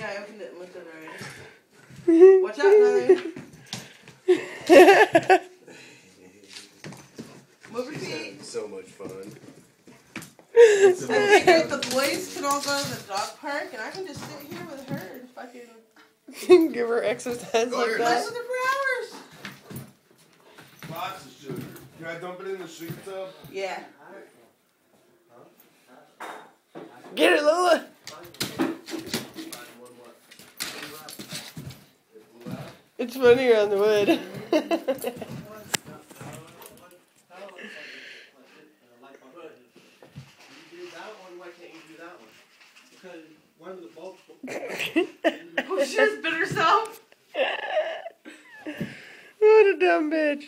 Yeah, I opened it and looked at it already. Watch out, Natalie. Move your feet. So much fun. I figured the boys can all go to the dog park, and I can just sit here with her and fucking give her exercise Go like here, that. with her for hours. Lots of sugar. Can I dump it in the soup tub? Yeah. Get it, Lola! It's funnier on the wood. Oh, she just bit herself. What a dumb bitch.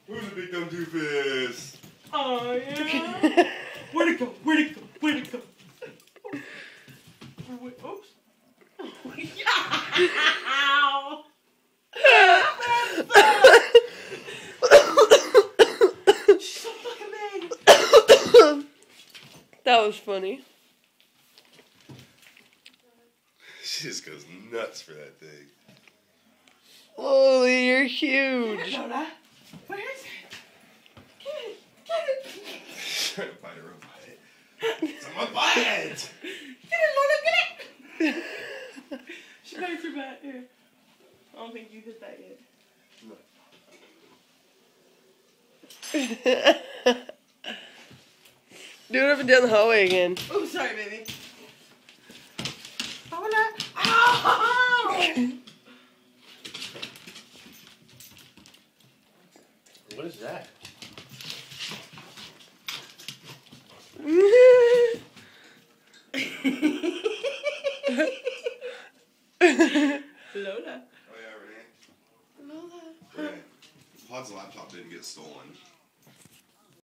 Who's a big dumb doofus? Oh, yeah. Where'd it go? Where'd it go? Where'd it go? Oops. Ow. She's so fucking big. That was funny. She just goes nuts for that thing. Lily, you're huge. Lola, where is it? Get it. Get it. Trying to find her own bite. Someone bite it! Get it, Lola, get it. She bites her back here. I don't think you hit that yet. Do it up and down the hallway again. Oh, sorry, baby. Lola. Ow! What is that? Lola. Oh yeah, Renee. Lola. Renee. Pod's laptop didn't get stolen.